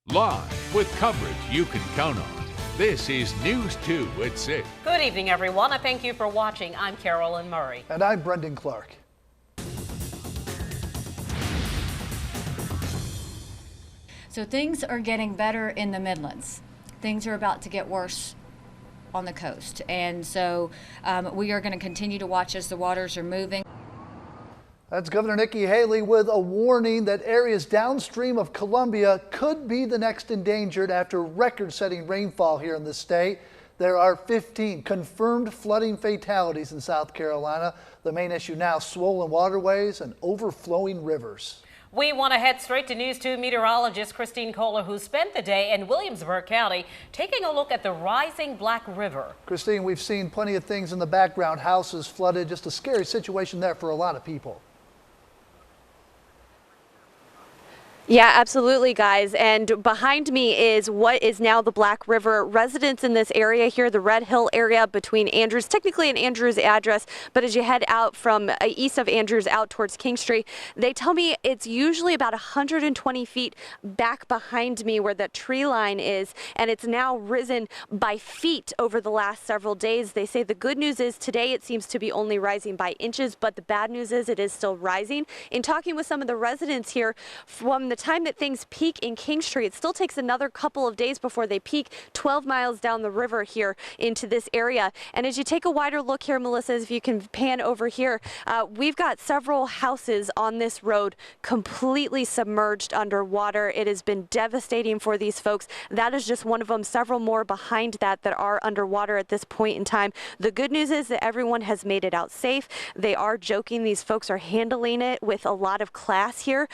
Live with coverage you can count on. This is News 2 at 6. Good evening, everyone. I thank you for watching. I'm Carolyn Murray. And I'm Brendan Clark. So things are getting better in the Midlands. Things are about to get worse on the coast. And so we are going to continue to watch as the waters are moving. That's Governor Nikki Haley with a warning that areas downstream of Columbia could be the next endangered after record-setting rainfall here in the state. There are 15 confirmed flooding fatalities in South Carolina. The main issue now, swollen waterways and overflowing rivers. We want to head straight to News 2 meteorologist Christine Kohler, who spent the day in Williamsburg County taking a look at the rising Black River. Christine, we've seen plenty of things in the background, houses flooded, just a scary situation there for a lot of people. Yeah, absolutely, guys. And behind me is what is now the Black River. Residents in this area here, the Red Hill area between Andrews, technically an Andrews address, but as you head out from east of Andrews out towards King Street, they tell me it's usually about 120 feet back behind me where that tree line is, and it's now risen by feet over the last several days. They say the good news is today it seems to be only rising by inches, but the bad news is it is still rising. In talking with some of the residents here, from the time that things peak in King Street, it still takes another couple of days before they peak 12 miles down the river here into this area. And as you take a wider look here, Melissa, if you can pan over here, we've got several houses on this road completely submerged underwater. It has been devastating for these folks. That is just one of them. Several more behind that are underwater at this point in time. The good news is that everyone has made it out safe. They are joking. These folks are handling it with a lot of class here.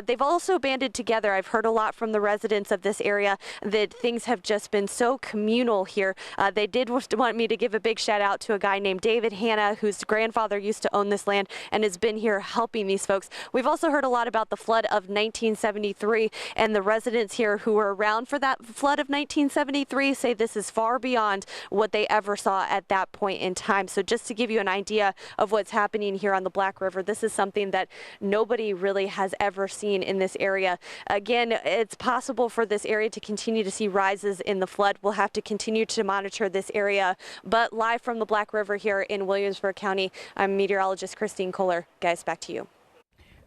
They've also banded together. I've heard a lot from the residents of this area that things have just been so communal here. They did want me to give a big shout out to a guy named David Hanna, whose grandfather used to own this land and has been here helping these folks. We've also heard a lot about the flood of 1973, and the residents here who were around for that flood of 1973 say this is far beyond what they ever saw at that point in time. So just to give you an idea of what's happening here on the Black River, this is something that nobody really has ever seen in this area. Again, it's possible for this area to continue to see rises in the flood. We'll have to continue to monitor this area. But live from the Black River here in Williamsburg County, I'm meteorologist Christine Kohler. Guys, back to you.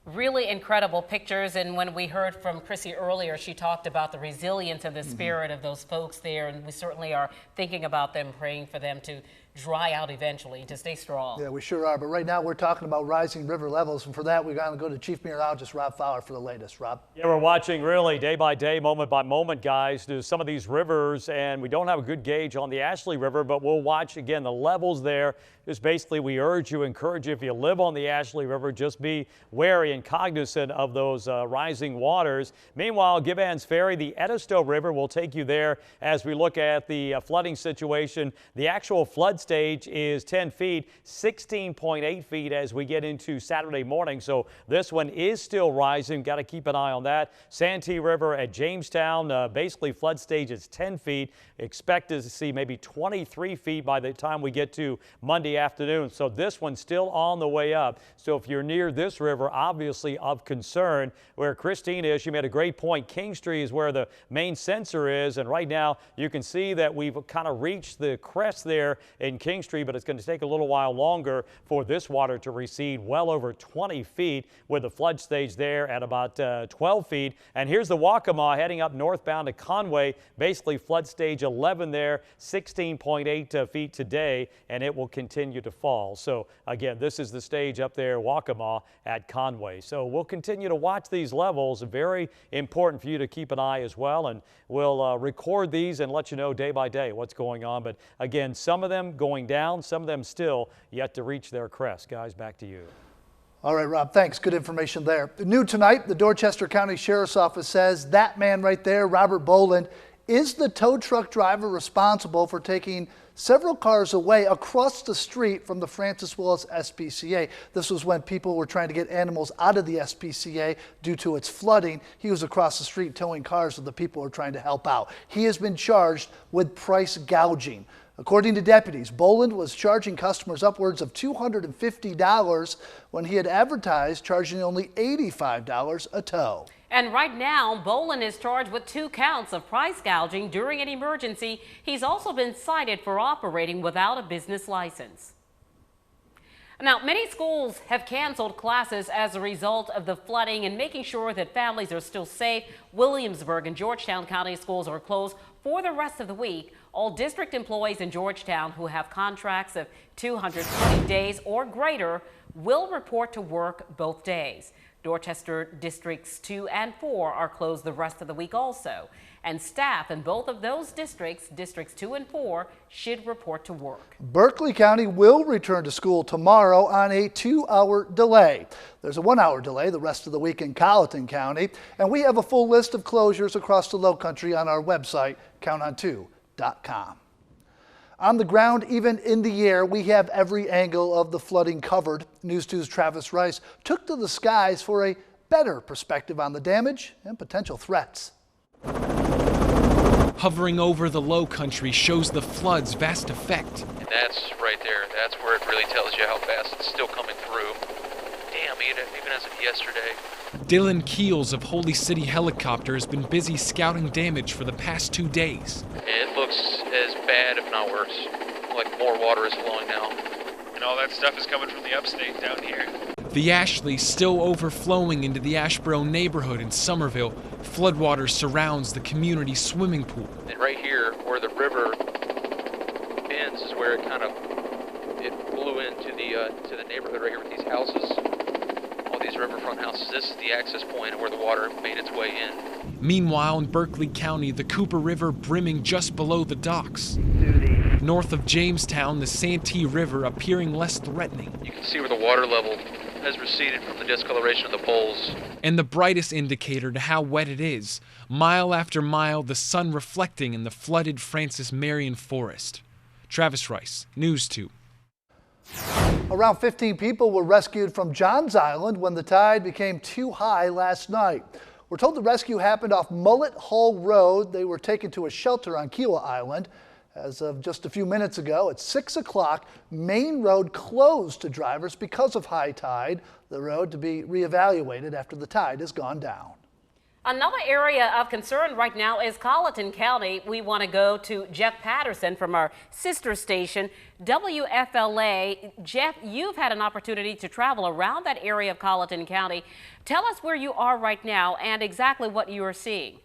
Really incredible pictures, and when we heard from Chrissy earlier, she talked about the resilience and the spirit of those folks there, and we certainly are thinking about them, praying for them to dry out eventually, to stay strong. Yeah, we sure are, but right now we're talking about rising river levels, and for that we're going to go to Chief Meteorologist Rob Fowler for the latest. Rob? Yeah, we're watching really day by day, moment by moment, guys, to some of these rivers, and we don't have a good gauge on the Ashley River, but we'll watch again the levels there. Just basically, we encourage you, if you live on the Ashley River, just be wary and cognizant of those rising waters. Meanwhile, Gibbons Ferry, the Edisto River, will take you there as we look at the flooding situation. The actual flood stage is 10 feet, 16.8 feet as we get into Saturday morning. So this one is still rising. Got to keep an eye on that. Santee River at Jamestown, basically flood stage is 10 feet. Expected to see maybe 23 feet by the time we get to Monday afternoon. So this one's still on the way up. So if you're near this river, obviously of concern. Where Christine is, she made a great point. King Street is where the main sensor is, and right now you can see that we've kind of reached the crest there in King Street, but it's going to take a little while longer for this water to recede well over 20 feet with the flood stage there at about 12 feet. And here's the Waccamaw heading up northbound to Conway, basically flood stage 11 there, 16.8 feet today, and it will continue to fall. So again, this is the stage up there, Waccamaw at Conway. So we'll continue to watch these levels. Very important for you to keep an eye as well, and we'll record these and let you know day by day what's going on. But again, some of them going down, some of them still yet to reach their crest. Guys, back to you. All right, Rob, thanks. Good information there. New tonight, the Dorchester County Sheriff's Office says that man right there, Robert Boland, is the tow truck driver responsible for taking several cars away across the street from the Francis Willis SPCA. This was when people were trying to get animals out of the SPCA due to its flooding. He was across the street towing cars that the people were trying to help out. He has been charged with price gouging. According to deputies, Boland was charging customers upwards of $250 when he had advertised charging only $85 a tow. And right now, Bolin is charged with 2 counts of price gouging during an emergency. He's also been cited for operating without a business license. Now, many schools have canceled classes as a result of the flooding, and making sure that families are still safe, Williamsburg and Georgetown County schools are closed for the rest of the week. All district employees in Georgetown who have contracts of 220 days or greater will report to work both days. Dorchester Districts 2 and 4 are closed the rest of the week also. And staff in both of those districts, Districts 2 and 4, should report to work. Berkeley County will return to school tomorrow on a 2-hour delay. There's a 1-hour delay the rest of the week in Colleton County. And we have a full list of closures across the Lowcountry on our website, counton2.com. On the ground, even in the air, we have every angle of the flooding covered. News 2's Travis Rice took to the skies for a better perspective on the damage and potential threats. Hovering over the Lowcountry shows the flood's vast effect. And that's right there. That's where it really tells you how fast it's still coming through. Damn, even as of yesterday. Dylan Keels of Holy City Helicopter has been busy scouting damage for the past 2 days. It looks as bad, if not worse. Like more water is flowing now. And all that stuff is coming from the upstate down here. The Ashley still overflowing into the Ashboro neighborhood in Somerville. Floodwater surrounds the community swimming pool. And right here, where the river ends, is where it blew into the neighborhood right here with these houses. All these riverfront houses. This is the access point where the water made its way in. Meanwhile, in Berkeley County, the Cooper River brimming just below the docks. North of Jamestown, the Santee River appearing less threatening. You can see where the water level has receded from the discoloration of the poles. And the brightest indicator to how wet it is, mile after mile, the sun reflecting in the flooded Francis Marion Forest. Travis Rice, News 2. Around 15 people were rescued from Johns Island when the tide became too high last night. We're told the rescue happened off Mullet Hull Road. They were taken to a shelter on Kiowa Island. As of just a few minutes ago, at 6 o'clock, Main Road closed to drivers because of high tide. The road to be reevaluated after the tide has gone down. Another area of concern right now is Colleton County. We want to go to Jeff Patterson from our sister station, WFLA. Jeff, you've had an opportunity to travel around that area of Colleton County. Tell us where you are right now and exactly what you are seeing.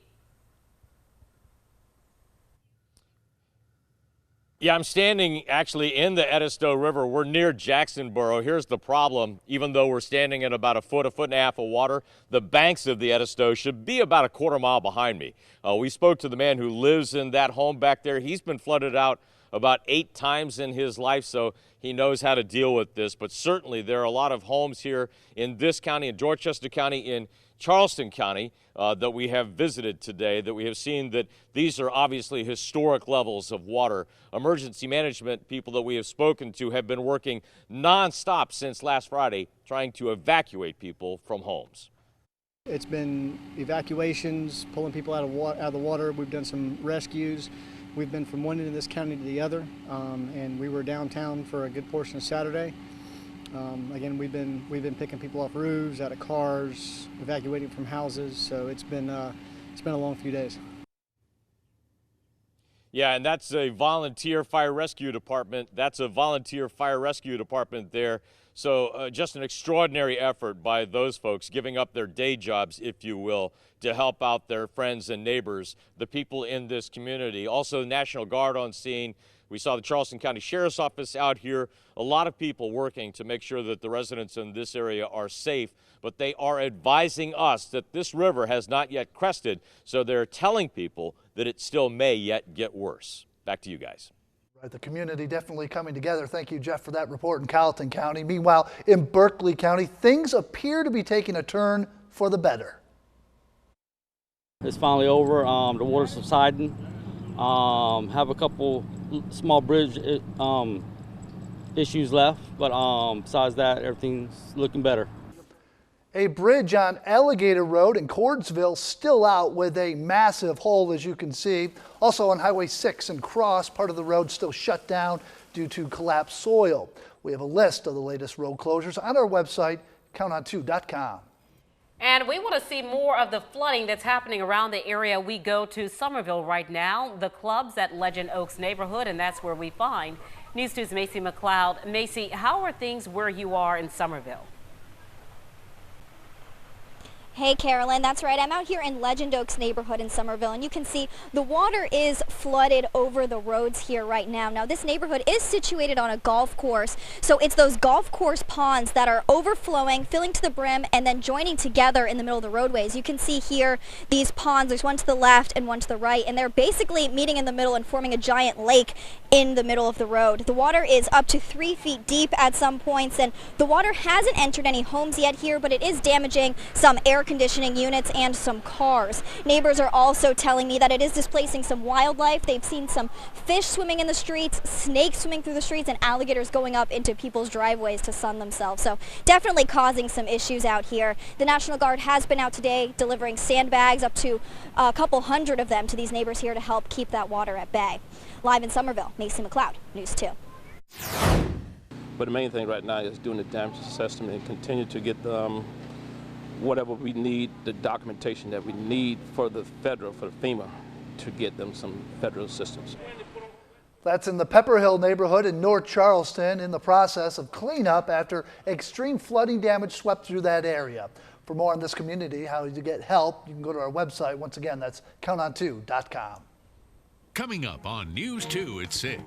Yeah, I'm standing actually in the Edisto River. We're near Jacksonboro. Here's the problem. Even though we're standing in about a foot and a half of water, the banks of the Edisto should be about a quarter mile behind me. We spoke to the man who lives in that home back there. He's been flooded out about 8 times in his life, so he knows how to deal with this. But certainly there are a lot of homes here in this county, in Dorchester County, in Charleston County, that we have visited today, that we have seen that these are obviously historic levels of water. Emergency management people that we have spoken to have been working nonstop since last Friday trying to evacuate people from homes. It's been evacuations, pulling people out of the water. We've done some rescues. We've been from one end of this county to the other, and we were downtown for a good portion of Saturday. Again, we've been picking people off roofs, out of cars, evacuating from houses. So it's been a long few days. Yeah, and that's a volunteer fire rescue department. That's a volunteer fire rescue department there. So just an extraordinary effort by those folks, giving up their day jobs, if you will, to help out their friends and neighbors, the people in this community. Also, the National Guard on scene. We saw the Charleston County Sheriff's Office out here. A lot of people working to make sure that the residents in this area are safe, but they are advising us that this river has not yet crested, so they're telling people that it still may yet get worse. Back to you guys. Right, the community definitely coming together. Thank you, Jeff, for that report in Colleton County. Meanwhile, in Berkeley County, things appear to be taking a turn for the better. It's finally over. The water's subsiding. Have a couple small bridge issues left, but besides that, everything's looking better. A bridge on Alligator Road in Cordsville still out with a massive hole, as you can see. Also on Highway 6 and Cross, part of the road still shut down due to collapsed soil. We have a list of the latest road closures on our website, counton2.com. And we want to see more of the flooding that's happening around the area. We go to Somerville right now, the clubs at Legend Oaks neighborhood, and that's where we find News 2's Macy McLeod. Macy, how are things where you are in Somerville? Hey Carolyn, that's right. I'm out here in Legend Oaks neighborhood in Somerville, and you can see the water is flooded over the roads here right now. Now this neighborhood is situated on a golf course, so it's those golf course ponds that are overflowing, filling to the brim, and then joining together in the middle of the roadways. You can see here these ponds, there's one to the left and one to the right, and they're basically meeting in the middle and forming a giant lake in the middle of the road. The water is up to 3 feet deep at some points, and the water hasn't entered any homes yet here, but it is damaging some air conditioning units and some cars. Neighbors are also telling me that it is displacing some wildlife. They've seen some fish swimming in the streets, snakes swimming through the streets, and alligators going up into people's driveways to sun themselves. So definitely causing some issues out here. The National Guard has been out today delivering sandbags, up to a couple hundred of them, to these neighbors here to help keep that water at bay. Live in Somerville, Macy McLeod, News 2. But the main thing right now is doing the damage assessment and continue to get whatever we need, the documentation that we need for the federal, for the FEMA, to get them some federal assistance. That's in the Pepper Hill neighborhood in North Charleston, in the process of cleanup after extreme flooding damage swept through that area. For more on this community, how to get help, you can go to our website. Once again, that's counton2.com. Coming up on News 2 at 6.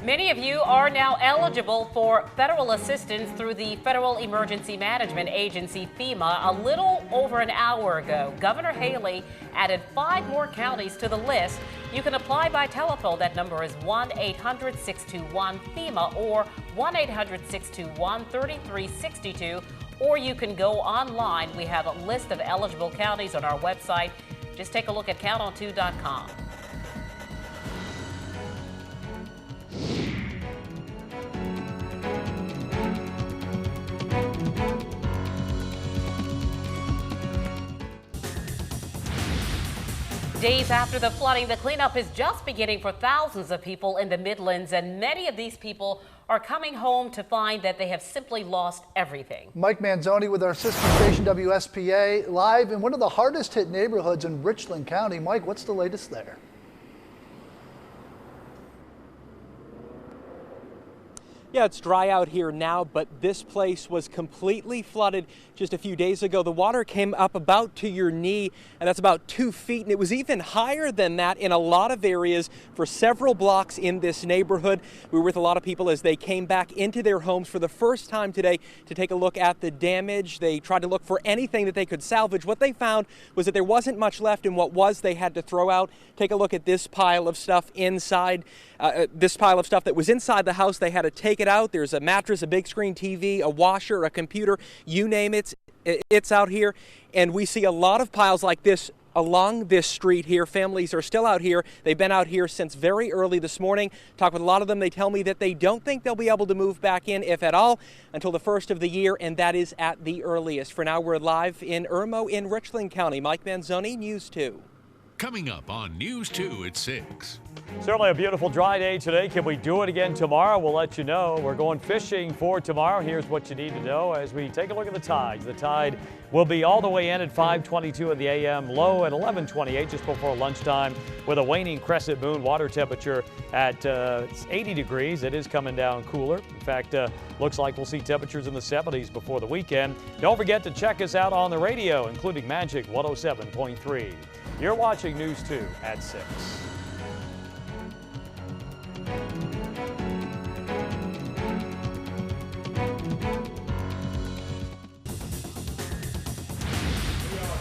Many of you are now eligible for federal assistance through the Federal Emergency Management Agency, FEMA. A little over an hour ago, Governor Haley added 5 more counties to the list. You can apply by telephone. That number is 1-800-621-FEMA or 1-800-621-3362. Or you can go online. We have a list of eligible counties on our website. Just take a look at counton2.com. Days after the flooding, the cleanup is just beginning for thousands of people in the Midlands, and many of these people are coming home to find that they have simply lost everything. Mike Manzoni with our sister station WSPA, live in one of the hardest hit neighborhoods in Richland County. Mike, what's the latest there? Yeah, it's dry out here now, but this place was completely flooded just a few days ago. The water came up about to your knee, and that's about 2 feet, and it was even higher than that in a lot of areas for several blocks in this neighborhood. We were with a lot of people as they came back into their homes for the first time today to take a look at the damage. They tried to look for anything that they could salvage. What they found was that there wasn't much left, and what was they had to throw out. Take a look at this pile of stuff inside. This pile of stuff that was inside the house, they had to take it out. There's a mattress, a big screen TV, a washer, a computer, you name it, it's out here. And we see a lot of piles like this along this street here. Families are still out here. They've been out here since very early this morning. Talk with a lot of them. They tell me that they don't think they'll be able to move back in, if at all, until the first of the year, and that is at the earliest. For now, we're live in Irmo in Richland County. Mike Manzoni, News 2. Coming up on News 2 at 6. Certainly a beautiful dry day today. Can we do it again tomorrow? We'll let you know. We're going fishing for tomorrow. Here's what you need to know as we take a look at the tides. The tide will be all the way in at 5:22 in the a.m., low at 11:28 just before lunchtime, with a waning crescent moon. Water temperature at 80 degrees. It is coming down cooler. In fact, looks like we'll see temperatures in the 70s before the weekend. Don't forget to check us out on the radio, including Magic 107.3. You're watching News 2 at 6.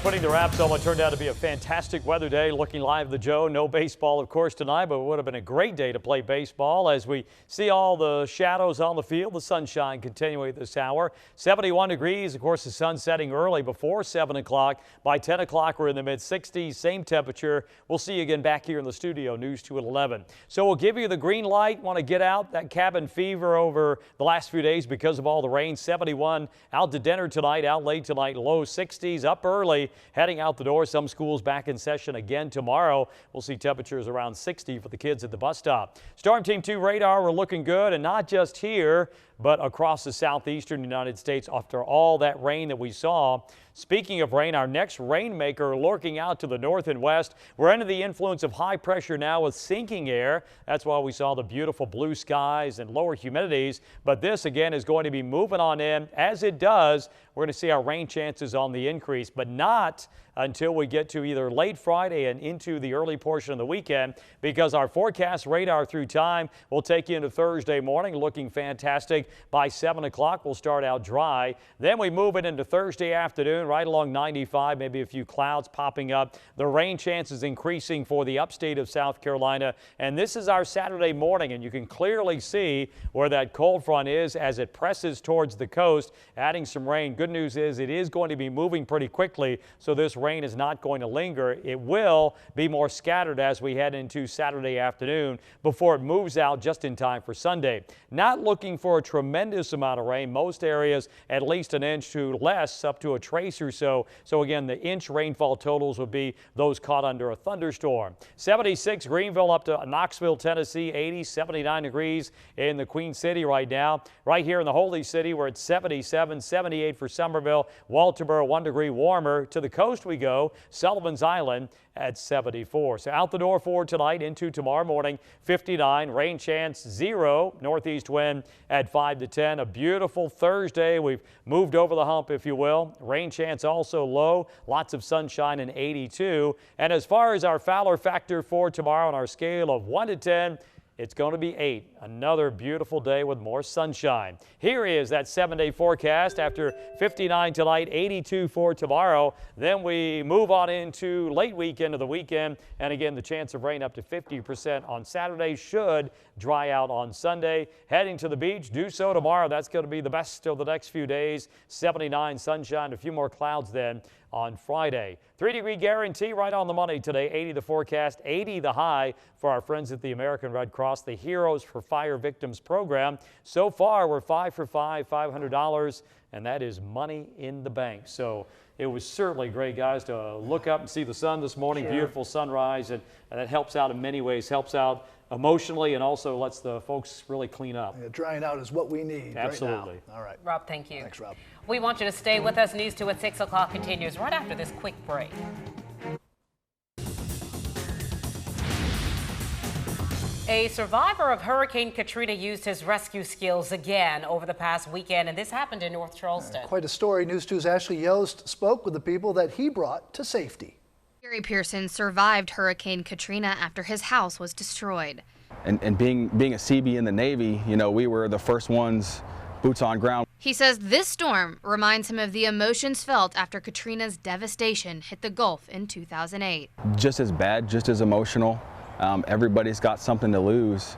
Putting the wraps on what turned out to be a fantastic weather day. Looking live at the Joe. No baseball, of course, tonight, but it would have been a great day to play baseball as we see all the shadows on the field. The sunshine continuing at this hour. 71 degrees. Of course, the sun setting early before 7 o'clock. By 10 o'clock, we're in the mid-60s. Same temperature. We'll see you again back here in the studio, News 2 at 11. So we'll give you the green light. Want to get out that cabin fever over the last few days because of all the rain. 71 out to dinner tonight, out late tonight, low 60s, up early. Heading out the door, some schools back in session again tomorrow. We'll see temperatures around 60 for the kids at the bus stop. Storm Team 2 radar, we're looking good, and not just here. but across the southeastern United States after all that rain that we saw. Speaking of rain, our next rainmaker lurking out to the north and west. We're under the influence of high pressure now with sinking air. That's why we saw the beautiful blue skies and lower humidities. But this again is going to be moving on in. As it does, we're going to see our rain chances on the increase, but not until we get to either late Friday and into the early portion of the weekend, because our forecast radar through time will take you into Thursday morning looking fantastic. By 7 o'clock, we'll start out dry. Then we move it into Thursday afternoon, right along 95, maybe a few clouds popping up. The rain chances increasing for the upstate of South Carolina. And this is our Saturday morning, and you can clearly see where that cold front is as it presses towards the coast, adding some rain. Good news is it is going to be moving pretty quickly, so this rain is not going to linger. It will be more scattered as we head into Saturday afternoon before it moves out just in time for Sunday. Not looking for a tremendous amount of rain. Most areas at least an inch to less, up to a trace or so. So again, the inch rainfall totals would be those caught under a thunderstorm. 76 Greenville up to Knoxville, Tennessee, 80, 79 degrees in the Queen City right now. Right here in the Holy City, we're at 77, 78 for Somerville, Walterboro, 1 degree warmer. To the coast we go, Sullivan's Island at 74. So out the door for tonight into tomorrow morning, 59, rain chance 0, northeast wind at 5 to 10. A beautiful Thursday. We've moved over the hump, if you will. Rain chance also low, lots of sunshine and 82. And as far as our Fowler factor for tomorrow on our scale of 1 to 10, it's going to be 8. Another beautiful day with more sunshine. Here is that 7-day forecast. After 59 tonight, 82 for tomorrow. Then we move on into late weekend of the weekend. And again, the chance of rain up to 50% on Saturday. Should dry out on Sunday. Heading to the beach, do so tomorrow. That's going to be the best of the next few days. 79 sunshine, a few more clouds then on Friday. 3-degree guarantee right on the money today. 80 the forecast, 80 the high for our friends at the American Red Cross, the Heroes for Fire Victims program. So far, we're 5 for 5, $500, and that is money in the bank. So it was certainly great, guys, to look up and see the sun this morning. Sure. Beautiful sunrise, and that helps out in many ways. Helps out emotionally and also lets the folks really clean up. Yeah, drying out is what we need. Absolutely. Right now. All right. Rob, thank you. Thanks, Rob. We want you to stay with us. News 2 at 6 o'clock continues right after this quick break. A survivor of Hurricane Katrina used his rescue skills again over the past weekend, and this happened in North Charleston. Quite a story. News 2's Ashley Yost spoke with the people that he brought to safety. Gary Pearson survived Hurricane Katrina after his house was destroyed. And being a CB in the Navy, you know, we were the first ones, boots on ground. He says this storm reminds him of the emotions felt after Katrina's devastation hit the Gulf in 2008. Just as bad, just as emotional. Everybody's got something to lose.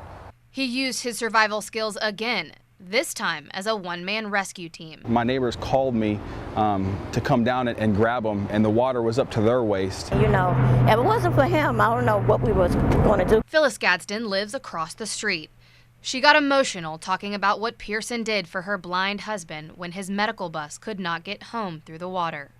He used his survival skills again, this time as a one-man rescue team. My neighbors called me to come down and grab them, and the water was up to their waist. You know, if it wasn't for him, I don't know what we was going to do. Phyllis Gadsden lives across the street. She got emotional talking about what Pearson did for her blind husband when his medical bus could not get home through the water.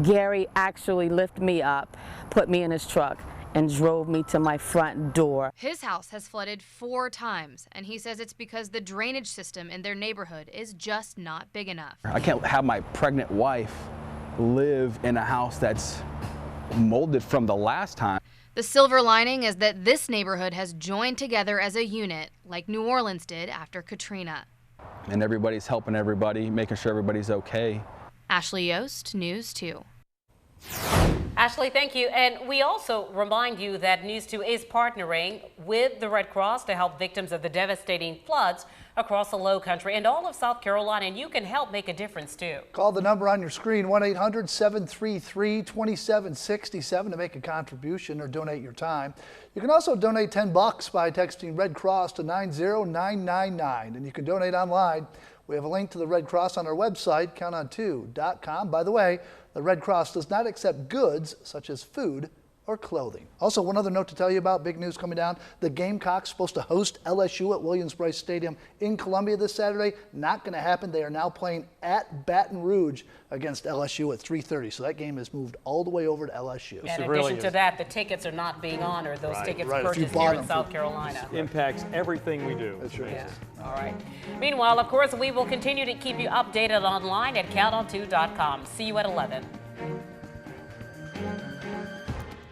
Gary actually lifted me up, put me in his truck, and drove me to my front door. His house has flooded 4 times, and he says it's because the drainage system in their neighborhood is just not big enough. I can't have my pregnant wife live in a house that's molded from the last time. The silver lining is that this neighborhood has joined together as a unit, like New Orleans did after Katrina. And everybody's helping everybody, making sure everybody's okay. Ashley Yost, News 2. Ashley, thank you. And we also remind you that News 2 is partnering with the Red Cross to help victims of the devastating floods across the Lowcountry and all of South Carolina, and you can help make a difference too. Call the number on your screen, 1-800-733-2767 to make a contribution or donate your time. You can also donate $10 by texting Red Cross to 90999, and you can donate online. We have a link to the Red Cross on our website, countont2.com. By the way, the Red Cross does not accept goods such as food or clothing. Also, one other note to tell you about, big news coming down. The Gamecocks supposed to host LSU at Williams-Brice Stadium in Columbia this Saturday. Not going to happen. They are now playing at Baton Rouge against LSU at 3:30. So that game has moved all the way over to LSU. And in addition to that, the tickets are not being honored. Those tickets purchased here in South Carolina. Impacts everything we do. That's right. Yeah. All right. Meanwhile, of course, we will continue to keep you updated online at counton2.com. See you at 11.